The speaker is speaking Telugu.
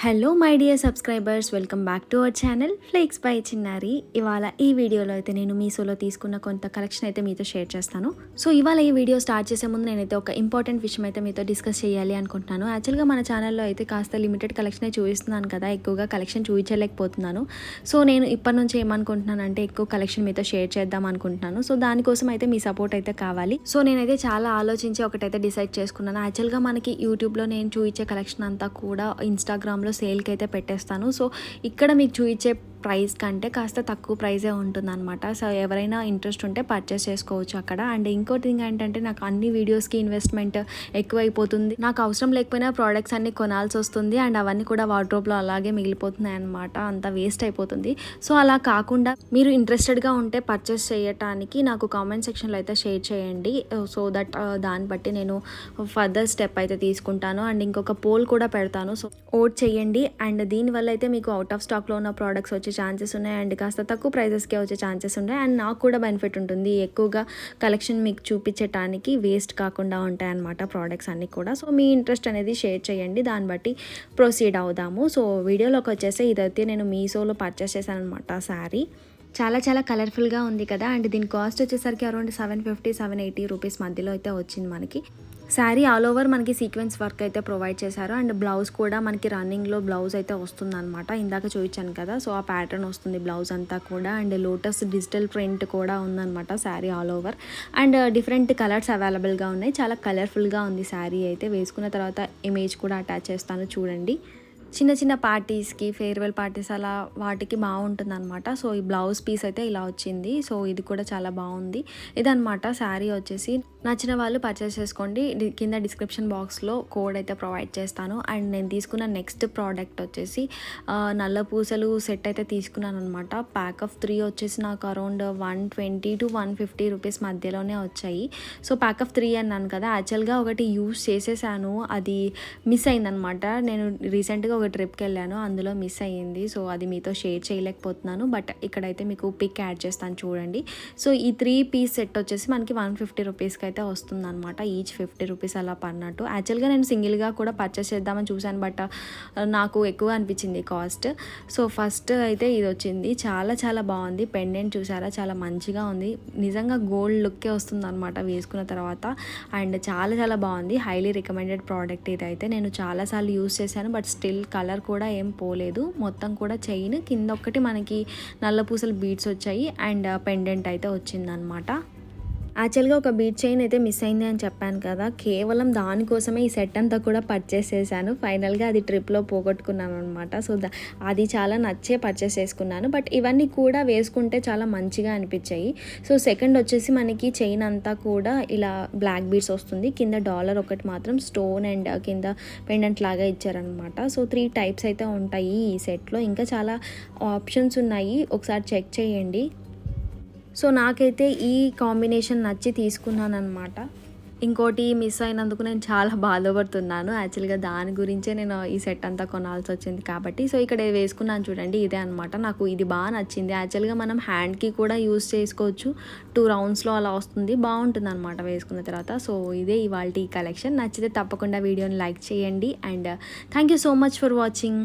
Hello my dear subscribers, welcome back to our channel flakes by చిన్నారి. ఇవాళ ఈ వీడియోలో అయితే నేను మీషోలో తీసుకున్న కొంత కలెక్షన్ అయితే మీతో షేర్ చేస్తాను. సో ఇవాళ ఈ వీడియో స్టార్ట్ చేసే ముందు నేనైతే ఒక ఇంపార్టెంట్ విషయం అయితే మీతో డిస్కస్ చేయాలి అనుకుంటున్నాను. యాక్చువల్గా మన ఛానల్లో అయితే కాస్త లిమిటెడ్ కలెక్షనే చూపిస్తున్నాను కదా, ఎక్కువగా కలెక్షన్ చూపించలేకపోతున్నాను. సో నేను ఇప్పటి నుంచి ఏమనుకుంటున్నాను అంటే ఎక్కువ కలెక్షన్ మీతో షేర్ చేద్దాం అనుకుంటున్నాను. సో దానికోసం అయితే మీ సపోర్ట్ అయితే కావాలి. సో నేనైతే చాలా ఆలోచించి ఒకటైతే డిసైడ్ చేసుకున్నాను. యాక్చువల్గా మనకి యూట్యూబ్లో నేను చూపించే కలెక్షన్ అంతా కూడా ఇన్స్టాగ్రామ్లో సేల్కి అయితే పెట్టేస్తాను. సో ఇక్కడ మీకు చూపించే ప్రైస్ కంటే కాస్త తక్కువ ప్రైజే ఉంటుందన్నమాట. సో ఎవరైనా ఇంట్రెస్ట్ ఉంటే పర్చేస్ చేసుకోవచ్చు అక్కడ. అండ్ ఇంకో థింగ్ ఏంటంటే నాకు అన్ని వీడియోస్కి ఇన్వెస్ట్మెంట్ ఎక్కువైపోతుంది. నాకు అవసరం లేకపోయినా ప్రోడక్ట్స్ అన్ని కొనాల్సి వస్తుంది. అండ్ అవన్నీ కూడా వార్డ్రోబ్లో అలాగే మిగిలిపోతున్నాయి అనమాట, అంత వేస్ట్ అయిపోతుంది. సో అలా కాకుండా మీరు ఇంట్రెస్టెడ్గా ఉంటే పర్చేస్ చేయటానికి నాకు కామెంట్ సెక్షన్లో అయితే షేర్ చేయండి. సో దట్ దాన్ని బట్టి నేను ఫర్దర్ స్టెప్ అయితే తీసుకుంటాను. అండ్ ఇంకొక పోల్ కూడా పెడతాను. సో ఓట్ చేయండి. అండ్ దీనివల్ల అయితే మీకు అవుట్ ఆఫ్ స్టాక్లో ఉన్న ప్రోడక్ట్స్ వచ్చే ఛాన్సెస్ ఉన్నాయి. అండ్ కాస్త తక్కువ ప్రైజెస్కే వచ్చే ఛాన్సెస్ ఉన్నాయి. అండ్ నాకు కూడా బెనిఫిట్ ఉంటుంది, ఎక్కువగా కలెక్షన్ మీకు చూపించడానికి వేస్ట్ కాకుండా ఉంటాయి అన్నమాట ప్రోడక్ట్స్ అన్నీ కూడా. సో మీ ఇంట్రెస్ట్ అనేది షేర్ చేయండి, దాన్ని బట్టి ప్రొసీడ్ అవుదాము. సో వీడియోలోకి వచ్చేసి ఇదైతే నేను మీషోలో పర్చేస్ చేశాను అనమాట. శారీ చాలా కలర్ఫుల్గా ఉంది కదా. అండ్ దీని కాస్ట్ వచ్చేసరికి అరౌండ్ 750-780 రూపీస్ మధ్యలో అయితే వచ్చింది మనకి. శారీ ఆల్ ఓవర్ మనకి సీక్వెన్స్ వర్క్ అయితే ప్రొవైడ్ చేశారు. అండ్ బ్లౌజ్ కూడా మనకి రన్నింగ్లో బ్లౌజ్ అయితే వస్తుంది అనమాట. ఇందాక చూపించాను కదా, సో ఆ ప్యాటర్న్ వస్తుంది బ్లౌజ్ అంతా కూడా. అండ్ లోటస్ డిజిటల్ ప్రింట్ కూడా ఉందన్నమాట sari all over. And different colours అవైలబుల్గా ఉన్నాయి. చాలా కలర్ఫుల్గా ఉంది శారీ అయితే. వేసుకున్న తర్వాత ఇమేజ్ కూడా అటాచ్ చేస్తాను చూడండి. చిన్న పార్టీస్కి, ఫేర్వెల్ పార్టీస్ అలా వాటికి బాగుంటుంది అనమాట. సో ఈ బ్లౌజ్ పీస్ అయితే ఇలా వచ్చింది. సో ఇది కూడా చాలా బాగుంది. ఇదనమాట శారీ వచ్చేసి. నచ్చిన వాళ్ళు పర్చేస్ చేసుకోండి. కింద డిస్క్రిప్షన్ బాక్స్లో కోడ్ అయితే ప్రొవైడ్ చేస్తాను. అండ్ నేను తీసుకున్న నెక్స్ట్ ప్రోడక్ట్ వచ్చేసి నల్ల పూసలు సెట్ అయితే తీసుకున్నాను అనమాట. ప్యాక్ ఆఫ్ 3 వచ్చేసి నాకు అరౌండ్ 120-150 రూపీస్ మధ్యలోనే వచ్చాయి. సో ప్యాక్ ఆఫ్ 3 అన్నాను కదా, యాక్చువల్గా ఒకటి యూస్ చేసేసాను, అది మిస్ అయిందనమాట. నేను రీసెంట్గా ఒక ట్రిప్కి వెళ్ళాను, అందులో మిస్ అయ్యింది. సో అది మీతో షేర్ చేయలేకపోతున్నాను. బట్ ఇక్కడైతే మీకు పిక్ యాడ్ చేస్తాను చూడండి. సో ఈ 3 పీస్ సెట్ వచ్చేసి మనకి 150 రూపీస్కి అయితే వస్తుంది అనమాట. ఈచ్ 50 రూపీస్ అలా పడినట్టు. యాక్చువల్గా నేను సింగిల్గా కూడా పర్చేస్ చేద్దామని చూశాను, బట్ నాకు ఎక్కువ అనిపించింది కాస్ట్. సో ఫస్ట్ అయితే ఇది వచ్చింది. చాలా బాగుంది. పెండెంట్ చూసారా, చాలా మంచిగా ఉంది. నిజంగా గోల్డ్ లుక్కే వస్తుంది అనమాట వేసుకున్న తర్వాత. అండ్ చాలా బాగుంది. హైలీ రికమెండెడ్ ప్రోడక్ట్ ఇది అయితే. నేను చాలాసార్లు యూస్ చేశాను, బట్ స్టిల్ కలర్ కూడా ఏం పోలేదు. మొత్తం కూడా చైన్ కింద ఒక్కటి మనకి నల్ల పూసలు బీడ్స్ వచ్చాయి. అండ్ పెండెంట్ అయితే వచ్చిందనమాట. యాక్చువల్గా ఒక బీట్ చైన్ అయితే మిస్ అయింది అని చెప్పాను కదా, కేవలం దానికోసమే ఈ సెట్ అంతా కూడా పర్చేస్ చేశాను. ఫైనల్గా అది ట్రిప్లో పోగొట్టుకున్నాను అనమాట. సో అది చాలా నచ్చే పర్చేస్ చేసుకున్నాను. బట్ ఇవన్నీ కూడా వేసుకుంటే చాలా మంచిగా అనిపించాయి. సో సెకండ్ వచ్చేసి మనకి చైన్ అంతా కూడా ఇలా బ్లాక్ బీడ్స్ వస్తుంది. కింద డాలర్ ఒకటి మాత్రం స్టోన్ అండ్ కింద పెండెంట్ లాగా ఇచ్చారనమాట. సో 3 టైప్స్ అయితే ఉంటాయి ఈ సెట్లో. ఇంకా చాలా ఆప్షన్స్ ఉన్నాయి, ఒకసారి చెక్ చేయండి. సో నాకైతే ఈ కాంబినేషన్ నచ్చి తీసుకున్నాను అనమాట. ఇంకోటి మిస్ అయినందుకు నేను చాలా బాధపడుతున్నాను. యాక్చువల్గా దాని గురించే నేను ఈ సెట్ అంతా కొనాల్సి వచ్చింది కాబట్టి. సో ఇక్కడ వేసుకున్నాను చూడండి, ఇదే అనమాట. నాకు ఇది బాగా నచ్చింది. యాక్చువల్గా మనం హ్యాండ్కి కూడా యూస్ చేసుకోవచ్చు. 2 రౌండ్స్లో అలా వస్తుంది, బాగుంటుంది అనమాట వేసుకున్న తర్వాత. సో ఇదే ఇవాళ ఈ కలెక్షన్. నచ్చితే తప్పకుండా వీడియోని లైక్ చేయండి. And thank you so much for watching.